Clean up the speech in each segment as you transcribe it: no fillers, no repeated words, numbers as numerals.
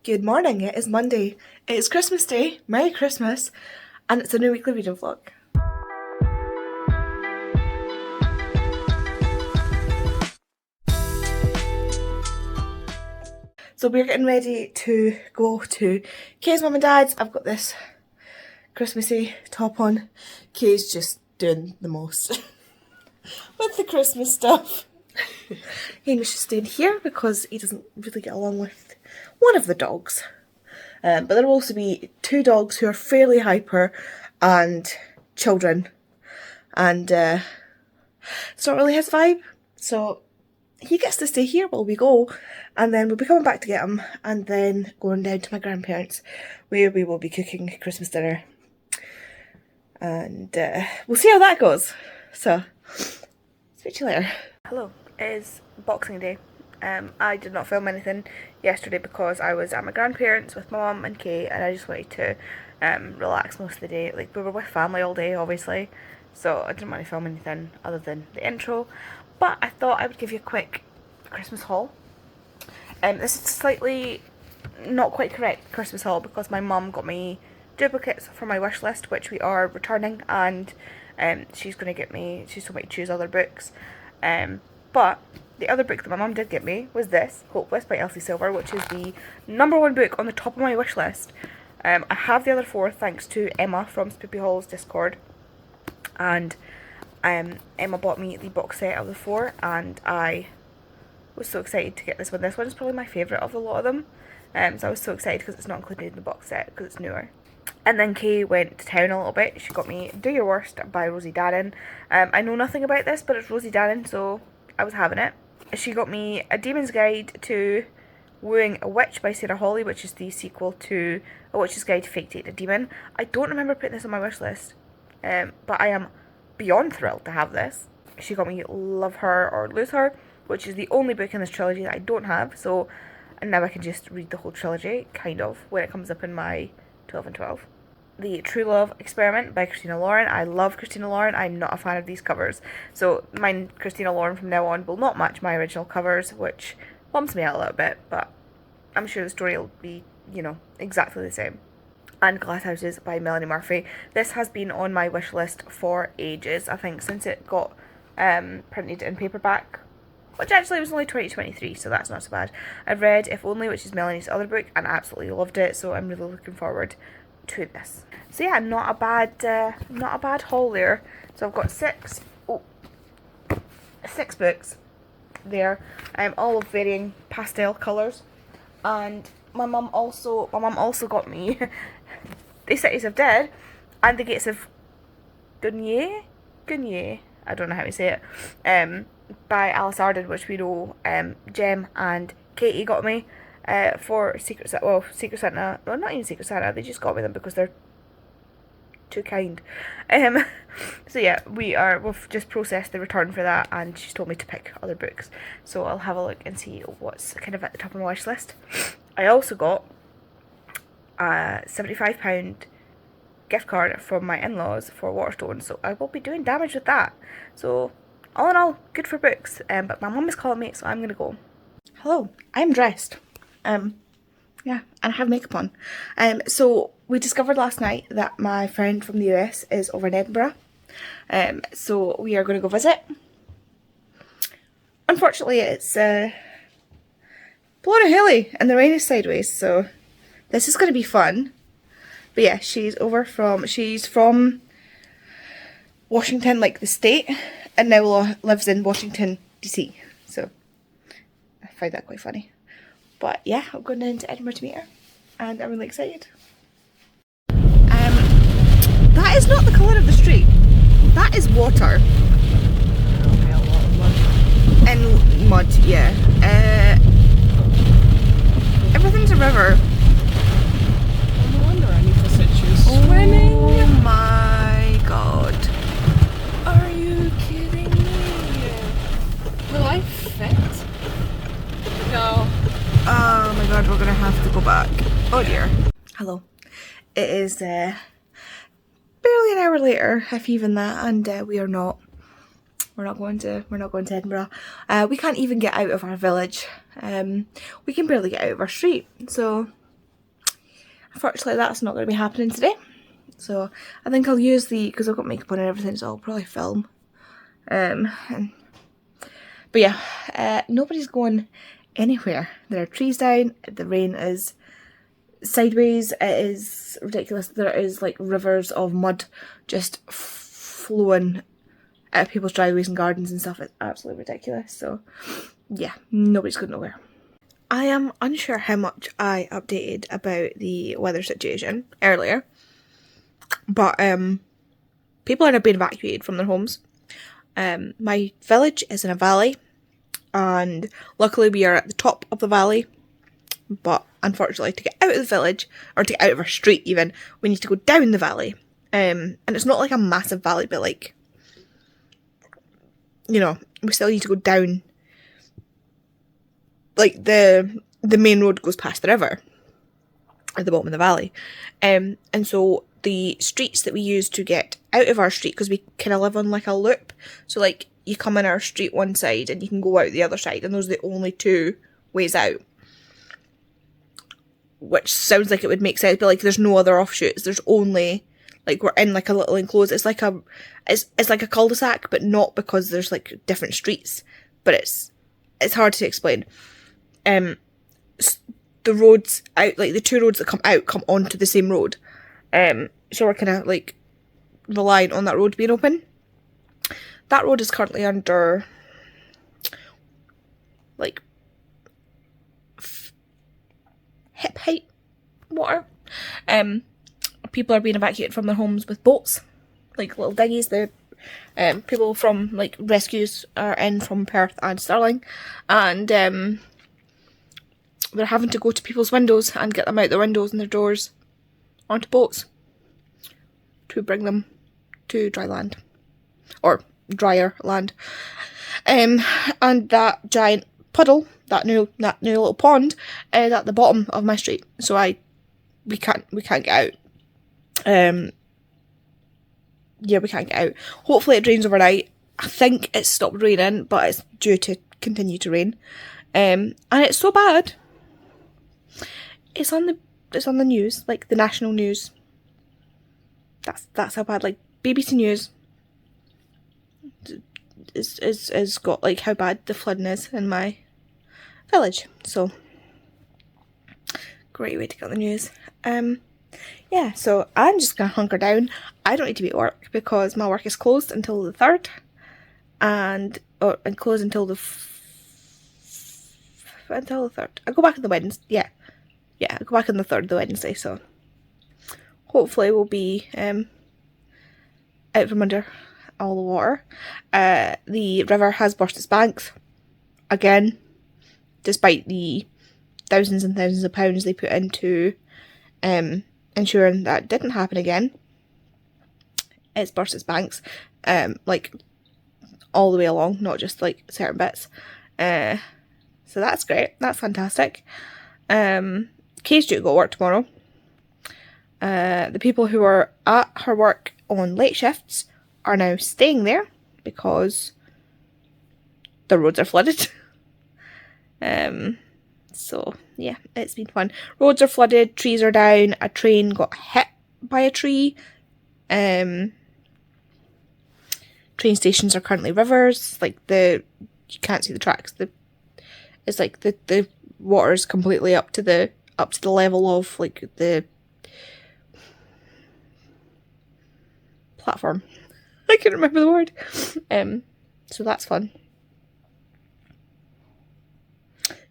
Good morning, it is Monday. It is Christmas Day, Merry Christmas, and it's a new weekly reading vlog. So we're getting ready to go to Kay's mum and dad's. I've got this Christmassy top on. Kay's just doing the most with the Christmas stuff. Hamish is staying here because he doesn't really get along with one of the dogs. But there will also be two dogs who are fairly hyper and children. And it's not really his vibe. So he gets to stay here while we go. And then we'll be coming back to get him. And then going down to my grandparents where we will be cooking Christmas dinner. And we'll see how that goes. So, speak to you later. Hello, it is Boxing Day. I did not film anything yesterday because I was at my grandparents with my mum and Kay, and I just wanted to relax most of the day. Like, we were with family all day, obviously, so I didn't want to film anything other than the intro. But I thought I would give you a quick Christmas haul. This is slightly not quite correct Christmas haul because my mum got me duplicates for my wish list, which we are returning, and she's told me to choose other books. But the other book that my mum did get me was this, Hopeless by Elsie Silver, which is the #1 book on the top of my wish list. I have the other 4 thanks to Emma from Spoopy Hall's Discord. And Emma bought me the box set of the 4, and I was so excited to get this one. This one is probably my favourite of the lot of them. So I was so excited because it's not included in the box set because it's newer. And then Kay went to town a little bit. She got me Do Your Worst by Rosie Danan. I know nothing about this, but it's Rosie Danan, so I was having it. She got me A Demon's Guide to Wooing a Witch by Sarah Hawley, which is the sequel to A Witch's Guide to Fake Date a Demon. I don't remember putting this on my wish list, but I am beyond thrilled to have this. She got me Love Her or Lose Her, which is the only book in this trilogy that I don't have, so now I can just read the whole trilogy, kind of, when it comes up in my 12 and 12. The True Love Experiment by Christina Lauren. I love Christina Lauren. I'm not a fan of these covers. So mine, Christina Lauren from now on, will not match my original covers, which bums me out a little bit, but I'm sure the story will be, exactly the same. And Glass Houses by Melanie Murphy. This has been on my wish list for ages, I think, since it got printed in paperback, which actually was only 2023, so that's not so bad. I've read If Only, which is Melanie's other book, and I absolutely loved it, so I'm really looking forward to this. So yeah, not a bad haul there. So I've got 6 books there, all of varying pastel colours. And my mum also got me The Cities of Dead and The Gates of Gunye, I don't know how to say it, by Alice Arden, which we know Jem and Katie got me for Secret Santa, well, not even Secret Santa, they just got me them because they're too kind. So yeah, we've just processed the return for that, and she's told me to pick other books, so I'll have a look and see what's kind of at the top of my wish list. I also got a £75 gift card from my in-laws for Waterstones, so I will be doing damage with that. So all in all, good for books, but my mum is calling me, so I'm gonna go. Hello, I'm dressed. Yeah, and I have makeup on. So we discovered last night that my friend from the US is over in Edinburgh. So we are going to go visit. Unfortunately, it's blowing a hilly and the rain is sideways, so this is going to be fun. But yeah, she's from Washington, like the state, and now lives in Washington, DC. So I find that quite funny. But yeah, I'm going down to Edinburgh to meet her, and I'm really excited. That is not the colour of the street. That is water. Okay, a lot of mud. And mud, yeah. Everything's a river. Oh, no wonder I need to sit you swimming. Oh my god. Are you kidding me? Will I fit? No. Oh my god, we're gonna have to go back. Oh dear. Hello. It is barely an hour later, if even that, and we're not going to Edinburgh. We can't even get out of our village. We can barely get out of our street. So Unfortunately, that's not going to be happening today. So I think I'll use because I've got makeup on and everything, so I'll probably film. But yeah, nobody's going anywhere. There are trees down, the rain is sideways, it is ridiculous. There is like rivers of mud just flowing out of people's driveways and gardens and stuff. It's absolutely ridiculous. So yeah, nobody's going nowhere. I am unsure how much I updated about the weather situation earlier, but people are now being evacuated from their homes. My village is in a valley, and luckily we are at the top of the valley, but unfortunately to get out of the village, or to get out of our street even, we need to go down the valley. And it's not like a massive valley, but like, you know, we still need to go down. Like the main road goes past the river at the bottom of the valley. And so the streets that we use to get out of our street, because we kind of live on like a loop, so like you come in our street one side and you can go out the other side, and those are the only two ways out. Which sounds like it would make sense, but like there's no other offshoots. There's only, like, we're in like a little enclosed, it's like a cul-de-sac, but not because there's like different streets, but it's hard to explain. The roads out, like the two roads that come out, come onto the same road. So we're kind of like relying on that road being open. That road is currently under like hip height water. People are being evacuated from their homes with boats, like little dinghies. The people from like rescues are in from Perth and Stirling, and they're having to go to people's windows and get them out their windows and their doors onto boats to bring them to dry land, or drier land. And that giant puddle, that new little pond, is at the bottom of my street, so we can't get out. Yeah, we can't get out. Hopefully it rains overnight. I think it's stopped raining, but it's due to continue to rain. And it's so bad. It's on the news, like the national news. That's how bad. Like BBC News is got like how bad the flooding is in my village. So great way to get the news. Yeah, so I'm just gonna hunker down. I don't need to be at work because my work is closed until the 3rd, and closed until the 3rd. I go back on the Wednesday. Yeah, I go back on the 3rd, the Wednesday. So hopefully we'll be out from under all the water. The river has burst its banks again, despite the thousands and thousands of pounds they put into ensuring that didn't happen again. It's burst its banks, like all the way along, not just like certain bits. So that's great. That's fantastic. Kay's due to go to work tomorrow. The people who are at her work on late shifts are now staying there because the roads are flooded. So yeah, it's been fun. Roads are flooded, trees are down, a train got hit by a tree. Train stations are currently rivers. Like you can't see the tracks. It's like the water is completely up to the level of like the platform. I can't remember the word. So that's fun.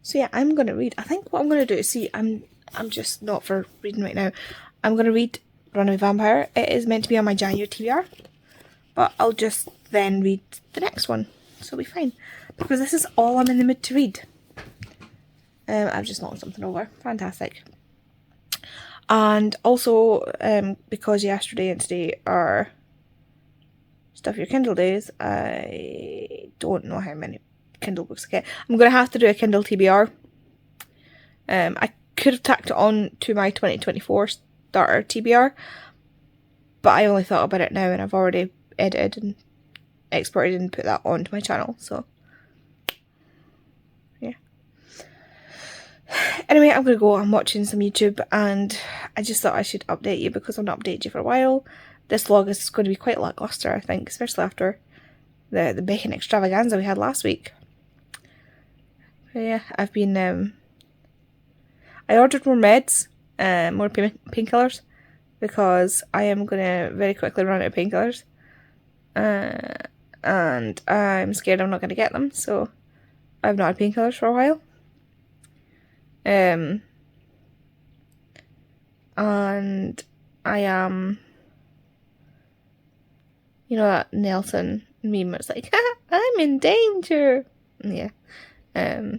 So yeah, I'm gonna read. I think what I'm gonna do is I'm just not for reading right now. I'm gonna read Runaway Vampire. It is meant to be on my January TBR, but I'll just then read the next one, so it'll be fine. Because this is all I'm in the mood to read. I've just knocked something over. Fantastic. And also, because yesterday and today are Stuff Your Kindle days, I don't know how many Kindle books I get. I'm going to have to do a Kindle TBR. I could have tacked it on to my 2024 starter TBR, but I only thought about it now and I've already edited and exported and put that onto my channel, so yeah. Anyway, I'm gonna go. I'm watching some YouTube, and I just thought I should update you because I've not updated you for a while. This vlog is going to be quite lackluster, I think, especially after the bacon extravaganza we had last week. But yeah, I've been I ordered more meds, more painkillers, because I am gonna very quickly run out of painkillers, and I'm scared I'm not gonna get them. So I've not had painkillers for a while. And I am, you know that Nelson meme, it's like, I'm in danger. Yeah. Yeah,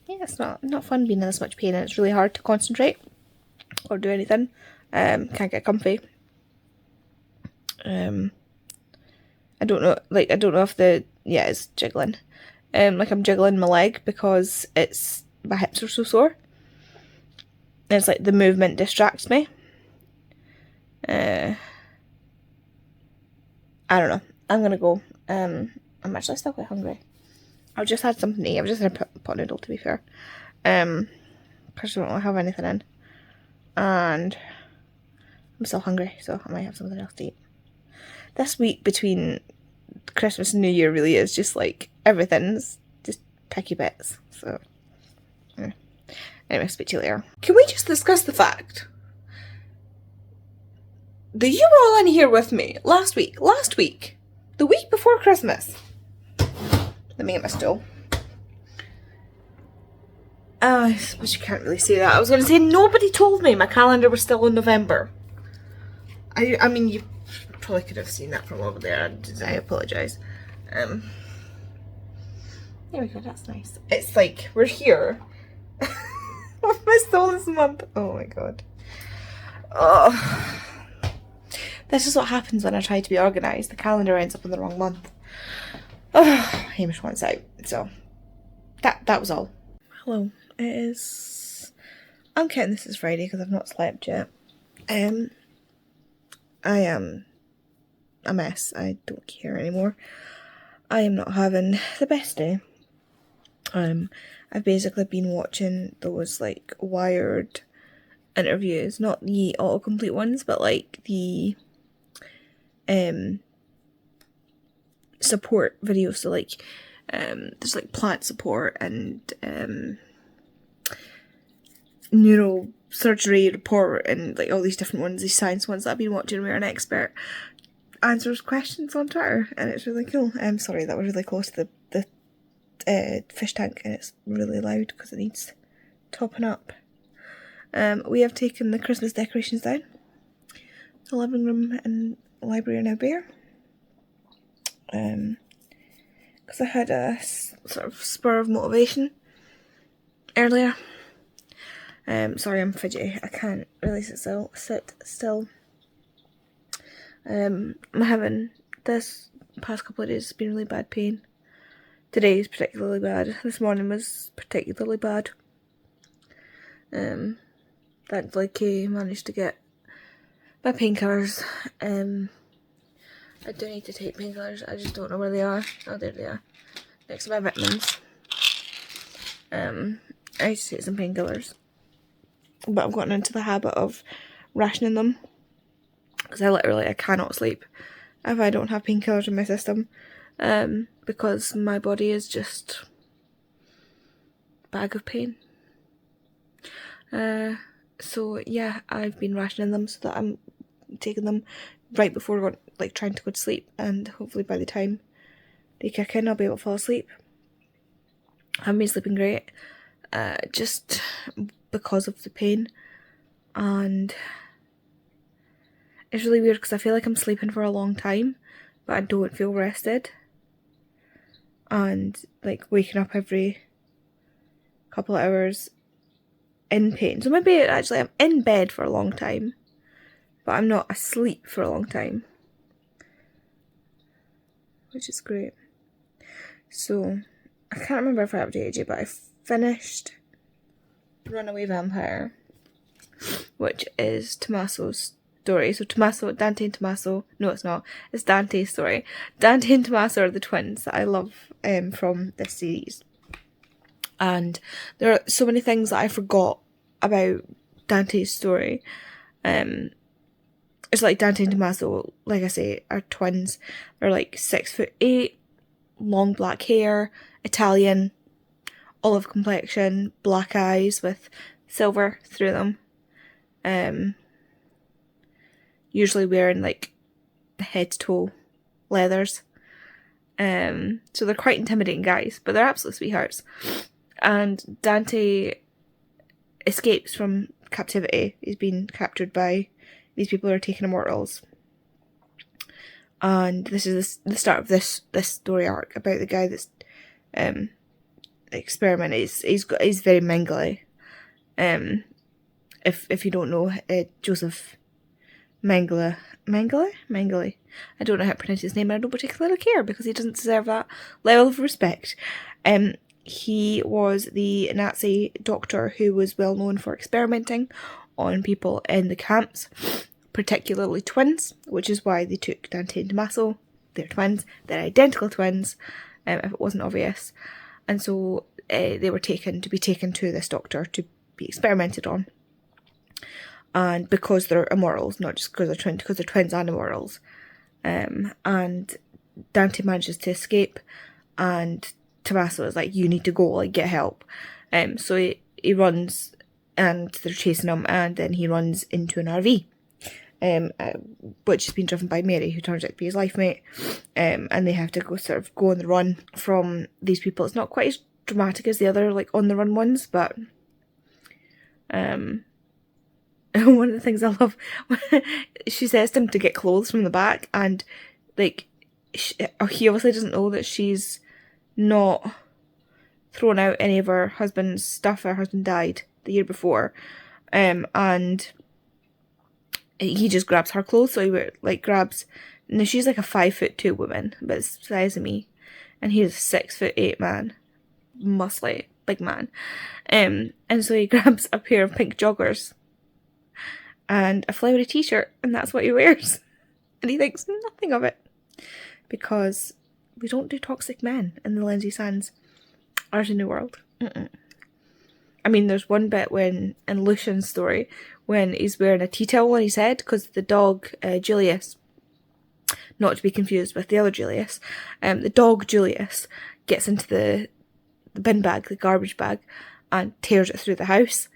it's not fun being in this much pain, and it's really hard to concentrate or do anything. Can't get comfy. I don't know, I don't know if it's jiggling. Like I'm jiggling my leg because my hips are so sore. And it's like the movement distracts me. I don't know. I'm gonna go. I'm actually still quite hungry. I've just had something to eat. I've just had a pot noodle, to be fair. Because I don't really have anything in. And I'm still hungry, so I might have something else to eat. This week between Christmas and New Year really is just like everything's just picky bits. So anyway, speak to you later. Can we just discuss the fact that you were all in here with me last week, the week before Christmas? Let me get my stool. I suppose you can't really say that. I was going to say nobody told me my calendar was still in November. I mean, you probably could have seen that from over there. I apologise. There we go, that's nice. It's like, we're here. With my stool this month. Oh my god. Oh. This is what happens when I try to be organised. The calendar ends up in the wrong month. Oh, Hamish wants out. So, that was all. Hello. It is... I'm counting this is Friday because I've not slept yet. I am a mess. I don't care anymore. I am not having the best day. I've basically been watching those like Wired interviews, not the autocomplete ones, but like the support videos. So like there's like plant support and neurosurgery report and like all these different ones, these science ones that I've been watching where an expert answers questions on Twitter, and it's really cool. I'm sorry, that was really close to the fish tank, and it's really loud because it needs topping up. We have taken the Christmas decorations down. The living room and library are now bare. Because I had a sort of spur of motivation earlier. Sorry, I'm fidgety. I can't really sit still. I'm having this past couple of days, it's been really bad pain. Today is particularly bad. This morning was particularly bad. Thankfully Kay managed to get my painkillers. I do need to take painkillers, I just don't know where they are. Oh, there they are. Next to my vitamins. I need to take some painkillers. But I've gotten into the habit of rationing them. Because I cannot sleep if I don't have painkillers in my system. Because my body is just a bag of pain. So yeah, I've been rationing them so that I'm taking them right before trying to go to sleep, and hopefully by the time they kick in I'll be able to fall asleep. I haven't been sleeping great, just because of the pain, and it's really weird because I feel like I'm sleeping for a long time but I don't feel rested, and like waking up every couple of hours in pain. So maybe actually I'm in bed for a long time but I'm not asleep for a long time, which is great. So I can't remember if I updated you, but I finished Runaway Vampire, which is Tommaso's story. So Dante and Tommaso, no it's not, it's Dante's story. Dante and Tommaso are the twins that I love from this series. And there are so many things that I forgot about Dante's story. It's like Dante and Tommaso, like I say, are twins. They're like 6'8", long black hair, Italian, olive complexion, black eyes with silver through them. Usually wearing like head to toe leathers. So they're quite intimidating guys, but they're absolute sweethearts. And Dante escapes from captivity. He's been captured by these people who are taking immortals. And this is the start of this story arc about the guy that's experiment. He's very Mengele. If you don't know, Joseph Mengele. I don't know how to pronounce his name, and I don't particularly care because he doesn't deserve that level of respect. He was the Nazi doctor who was well known for experimenting on people in the camps, particularly twins, which is why they took Dante and Tommaso. They're twins. They're identical twins, if it wasn't obvious. And so they were taken to this doctor to be experimented on. And because they're immortals, not just because they're twins, because they're twins and immortals. And Dante manages to escape, and Tommaso is like, you need to go, like, get help. So he runs, and they're chasing him, and then he runs into an RV, which has been driven by Mary, who turns out to be his life mate. And they have to go on the run from these people. It's not quite as dramatic as the other, like, on the run ones, but one of the things I love, she says to him to get clothes from the back, and like he obviously doesn't know that she's not thrown out any of her husband's stuff. Her husband died the year before, and he just grabs her clothes. So he grabs. Now she's like a 5'2" woman, but it's the size of me, and he's a 6'8" man, muscly big man, and so he grabs a pair of pink joggers and a flowery t-shirt, and that's what he wears. And he thinks nothing of it, because we don't do toxic men in the Lindsay Sands Art in the World. I mean, there's one bit when, in Lucian's story, when he's wearing a tea towel on his head, because the dog, Julius, not to be confused with the other Julius, the dog Julius gets into the bin bag, the garbage bag, and tears it through the house.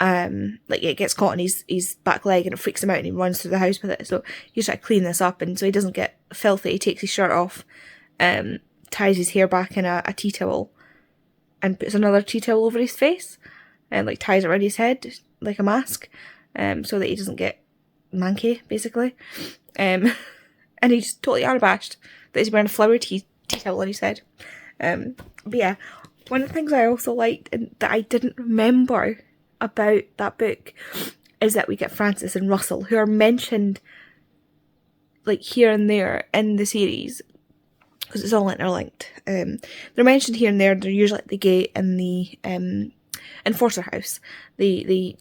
Like it gets caught on his back leg, and it freaks him out, and he runs through the house with it. So he's trying to clean this up, and so he doesn't get filthy. He takes his shirt off, ties his hair back in a tea towel, and puts another tea towel over his face, and like ties it around his head like a mask, so that he doesn't get manky, basically. And he's totally unabashed that he's wearing a flowery tea towel on his head. But yeah, one of the things I also liked, and that I didn't remember about that book, is that we get Francis and Russell, who are mentioned like here and there in the series, because it's all interlinked. They're mentioned here and there. They're usually at the gate in the enforcer house. They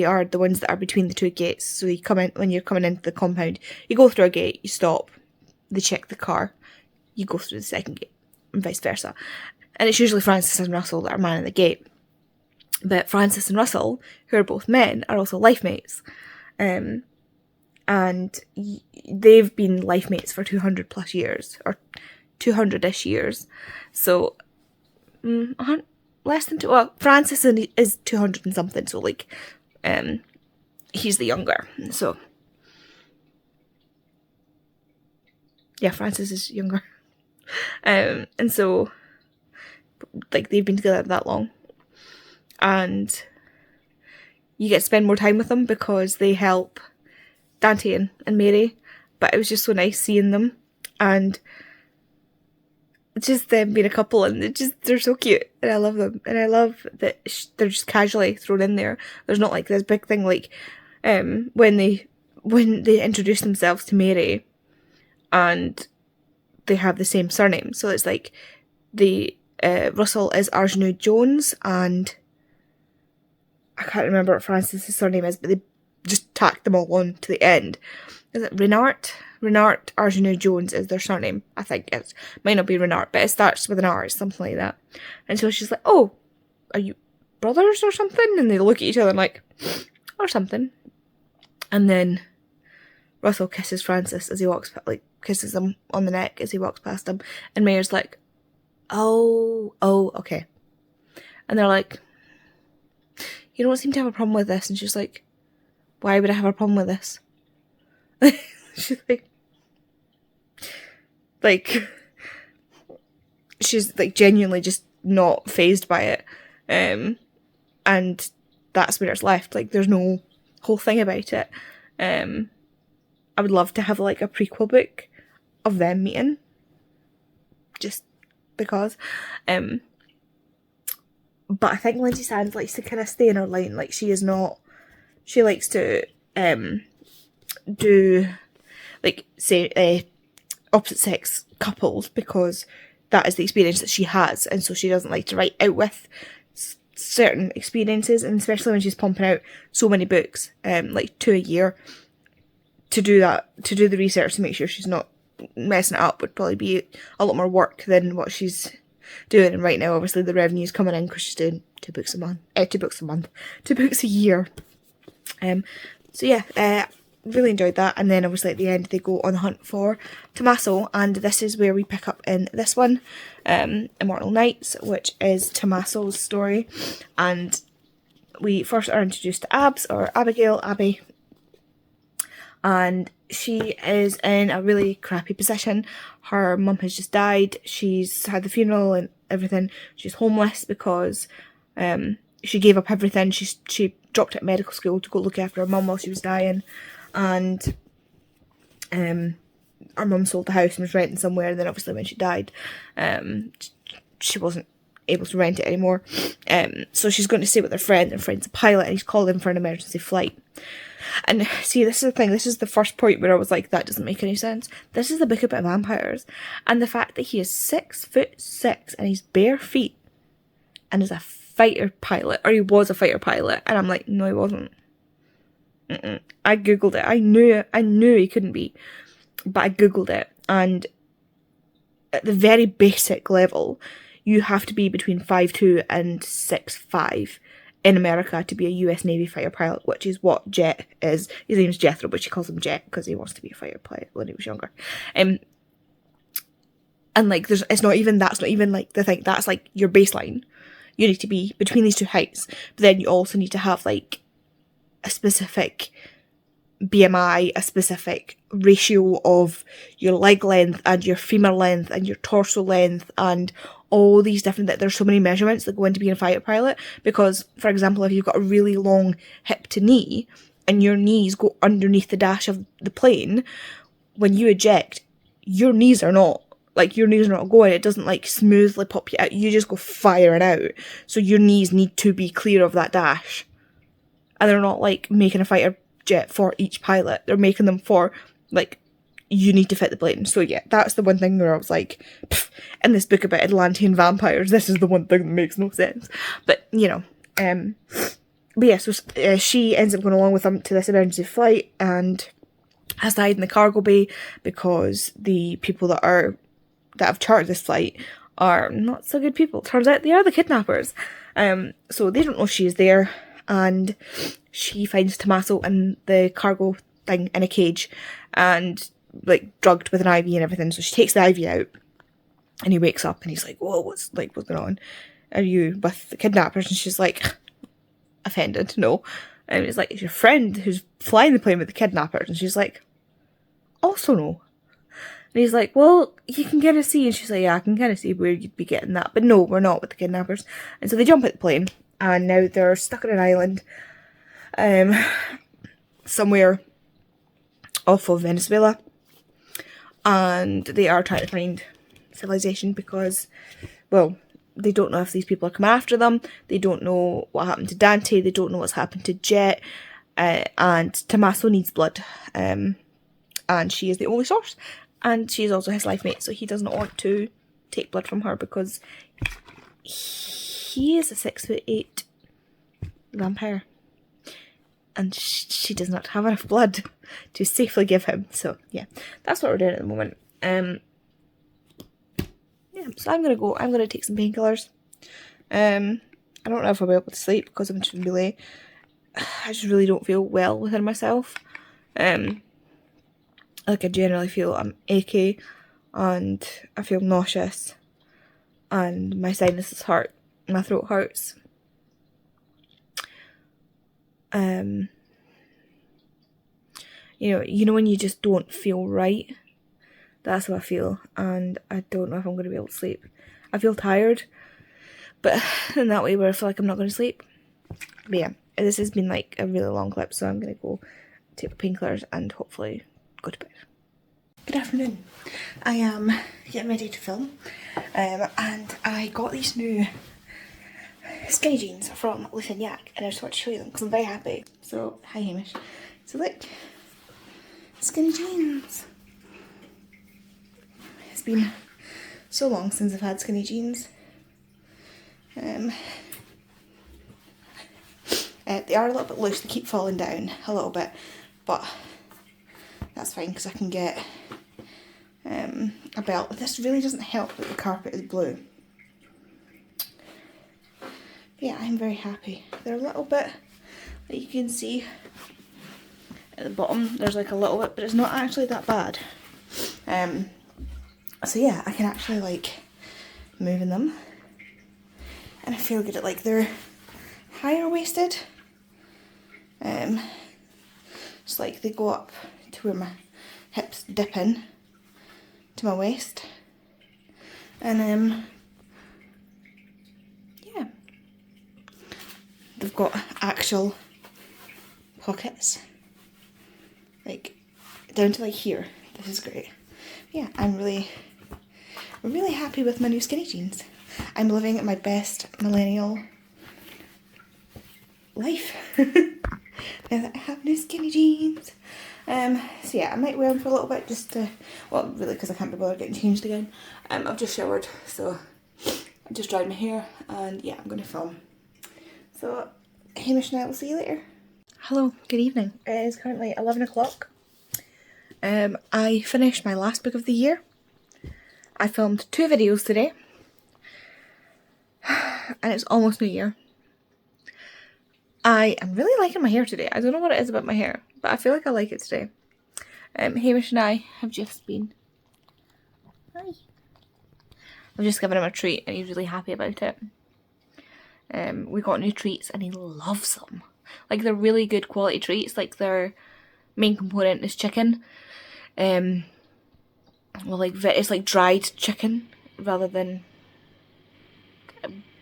are the ones that are between the two gates. So you come in, when you're coming into the compound, you go through a gate, you stop, they check the car, you go through the second gate, and vice versa. And it's usually Francis and Russell that are manning the gate. But Francis and Russell, who are both men, are also life mates. And they've been life mates for 200 plus years, or 200-ish years. So, less than two. Well, Francis is 200 and something, so like, he's the younger. So, yeah, Francis is younger. And so, like, they've been together that long. And you get to spend more time with them because they help Dante and Mary. But it was just so nice seeing them, and just them being a couple, and they're so cute, and I love them, and I love that they're just casually thrown in there. There's not like this big thing like when they introduce themselves to Mary, and they have the same surname. So it's like Russell is Arjanu Jones, and I can't remember what Francis' surname is, but they just tacked them all on to the end. Is it Renart? Renart Arjanu Jones is their surname. I think it might not be Renart, but it starts with an R, something like that. And so she's like, oh, are you brothers or something? And they look at each other like, or something. And then Russell kisses Francis as he walks, like, kisses him on the neck as he walks past him. And Mayer's like, oh, okay. And they're like, you don't seem to have a problem with this. And she's like, why would I have a problem with this? She's like, she's like genuinely just not fazed by it. And that's where it's left. Like, there's no whole thing about it. I would love to have like a prequel book of them meeting, just because. But I think Lindsay Sands likes to kind of stay in her lane. Like, she is not. She likes to do, like, say opposite sex couples because that is the experience that she has, and so she doesn't like to write out with certain experiences, and especially when she's pumping out so many books, like 2 a year. To do that, to do the research to make sure she's not messing it up would probably be a lot more work than what she's doing. And right now, obviously, the revenue's coming in because she's doing 2 books a year. So yeah, really enjoyed that. And then obviously at the end they go on the hunt for Tommaso, and this is where we pick up in this one, Immortal Nights, which is Tommaso's story. And we first are introduced to Abby, and she is in a really crappy position. Her mum has just died. She's had the funeral and everything. She's homeless because she gave up everything. She dropped out of medical school to go look after her mum while she was dying. And our mum sold the house and was renting somewhere. And then obviously when she died, she wasn't able to rent it anymore. So she's going to stay with her friend. Her friend's a pilot and he's called in for an emergency flight. And see, this is the thing, this is the first point where I was like, that doesn't make any sense. This is a book about vampires, and the fact that he is 6'6" and he's bare feet and is a fighter pilot, or he was a fighter pilot, and I'm like, no, he wasn't. I googled it. I knew he couldn't be, but I googled it, and at the very basic level, you have to be between 5'2" and 6'5" in America to be a US Navy fighter pilot, which is what Jet is. His name's Jethro, but she calls him Jet because he wants to be a fighter pilot when he was younger. And like, that's not even like the thing. That's like your baseline. You need to be between these two heights, but then you also need to have like a specific BMI, a specific ratio of your leg length and your femur length and your torso length and all these different, there's so many measurements that go into being a fighter pilot. Because, for example, if you've got a really long hip to knee and your knees go underneath the dash of the plane, when you eject, your knees are not going, it doesn't like smoothly pop you out, you just go firing out. So your knees need to be clear of that dash. And they're not like making a fighter jet for each pilot, they're making them for like, you need to fit the plane. So yeah, that's the one thing where I was like, in this book about Atlantean vampires, this is the one thing that makes no sense. But, you know, but yeah, so she ends up going along with them to this emergency flight and has to hide in the cargo bay because the people that have chartered this flight are not so good people. Turns out they are the kidnappers. So they don't know she's there, and she finds Tommaso in the cargo thing in a cage and like drugged with an IV and everything. So she takes the IV out and he wakes up and he's like, whoa, what's going on? Are you with the kidnappers? And she's like, offended, no. And he's like, it's your friend who's flying the plane with the kidnappers. And she's like, also no. And he's like, well, you can kind of see. And she's like, yeah, I can kind of see where you'd be getting that. But no, we're not with the kidnappers. And so they jump at the plane and now they're stuck on an island somewhere off of Venezuela. And they are trying to find civilization because, well, they don't know if these people are coming after them. They don't know what happened to Dante. They don't know what's happened to Jet. And Tommaso needs blood. And she is the only source. And she is also his life mate. So he does not want to take blood from her because he is a 6'8" vampire. And she does not have enough blood to safely give him. So, yeah, that's what we're doing at the moment. Yeah, so I'm going to take some painkillers. I don't know if I'll be able to sleep because I'm just really, I just really don't feel well within myself. Like I generally feel I'm achy and I feel nauseous and my sinuses hurt, my throat hurts. You know when you just don't feel right? That's how I feel, and I don't know if I'm going to be able to sleep. I feel tired, but in that way where I feel like I'm not going to sleep. But yeah, this has been like a really long clip, so I'm going to go take my painkillers and hopefully go to bed. Good afternoon. I am getting ready to film, and I got these new skinny jeans from Little Yak, and I just want to show you them because I'm very happy. So, hi Hamish. So look, skinny jeans. It's been so long since I've had skinny jeans. They are a little bit loose, they keep falling down a little bit, but that's fine because I can get a belt. This really doesn't help that the carpet is blue. But yeah, I'm very happy. They're a little bit, like you can see at the bottom, there's like a little bit, but it's not actually that bad. So yeah, I can actually like move in them, and I feel good at like they're higher waisted. It's like they go up to where my hips dip in to my waist, and yeah, they've got actual pockets, like down to like here. This is great. Yeah, I'm really happy with my new skinny jeans. I'm living my best millennial life now that I have new skinny jeans. So yeah, I might wear them for a little bit just to, well, really because I can't be bothered getting changed again. I've just showered, so I just dried my hair, and yeah, I'm going to film. So Hamish and I will see you later. Hello, good evening. It is currently 11 o'clock. I finished my last book of the year. I filmed 2 videos today, and it's almost New Year. I am really liking my hair today. I don't know what it is about my hair, but I feel like I like it today. Hamish and I have just been... Hi. I've just given him a treat and he's really happy about it. We got new treats and he loves them. Like, they're really good quality treats. Like, their main component is chicken. Well, like, it's like dried chicken rather than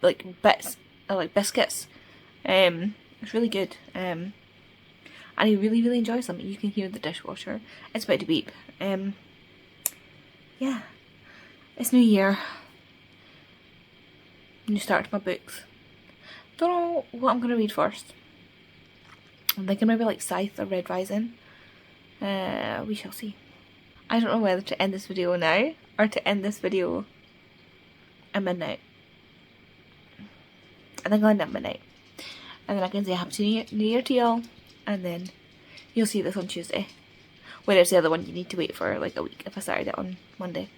like bits, or like biscuits. It's really good. And he really enjoys them. You can hear the dishwasher. It's about to beep. Yeah. It's New Year. New start to my books. Don't know what I'm gonna read first. I'm thinking maybe like Scythe or Red Rising. We shall see. I don't know whether to end this video now or to end this video at midnight. I think I'll end at midnight. And then I can say Happy New Year to y'all. And then you'll see this on Tuesday. Whereas the other one you need to wait for like a week if I started it on Monday.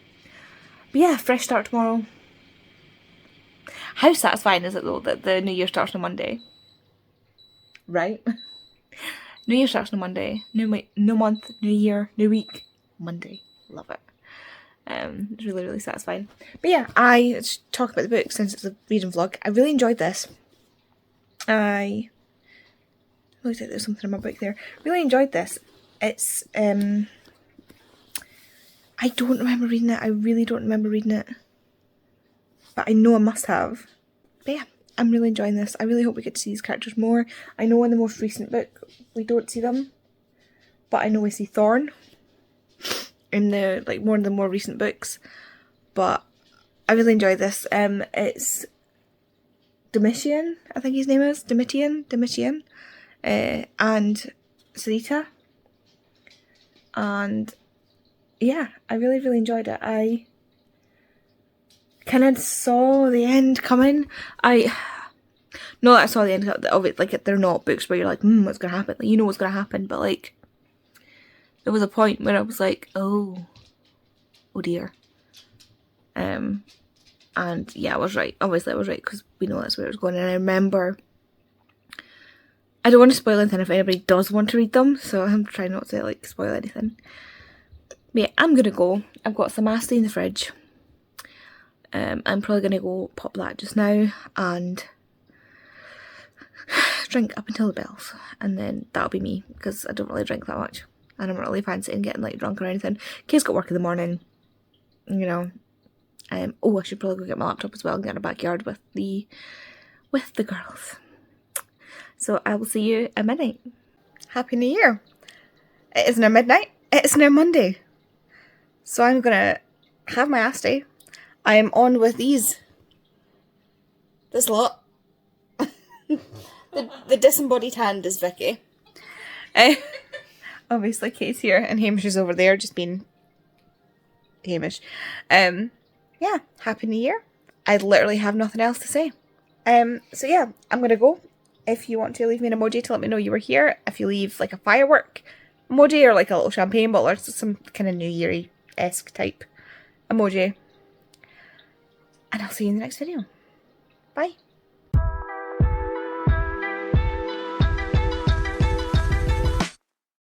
But yeah, fresh start tomorrow. How satisfying is it though that the New Year starts on Monday? Right? New Year starts on Monday. New month, new year, new week. Monday. Love it. It's really satisfying. But yeah, I talk about the book since it's a reading vlog. I really enjoyed this. I looked like there's something in my book there. Really enjoyed this. It's I don't remember reading it. I really don't remember reading it. But I know I must have. But yeah, I'm really enjoying this. I really hope we get to see these characters more. I know in the most recent book we don't see them. But I know we see Thorn in the one of the more recent books. But I really enjoyed this. It's Domitian, I think his name is. Domitian. And Sarita. And yeah, I really enjoyed it. I kind of saw the end coming. Not that I saw the end of it, like they're not books where you're like, what's gonna happen? Like, you know what's gonna happen, but like there was a point where I was like, oh dear. And yeah, I was right. Obviously I was right, because we know that's where it was going. And I remember, I don't want to spoil anything if anybody does want to read them, so I'm trying not to like spoil anything. But yeah, I'm gonna go. I've got some Asti in the fridge. I'm probably gonna go pop that just now and drink up until the bells, and then that'll be me, because I don't really drink that much and I'm not really fancying getting like drunk or anything. Kay's got work in the morning, you know. Oh, I should probably go get my laptop as well and get in the backyard with the girls. So I will see you at midnight. Happy New Year. It is now midnight. It's now Monday. So I'm gonna have my Asti. I am on with this lot. the disembodied hand is Vicky. Obviously Kay's here and Hamish is over there just being Hamish. Yeah, Happy New Year. I literally have nothing else to say. So yeah, I'm gonna go. If you want to leave me an emoji to let me know you were here, if you leave like a firework emoji or like a little champagne bottle or some kind of New Year-esque type emoji. And I'll see you in the next video. Bye.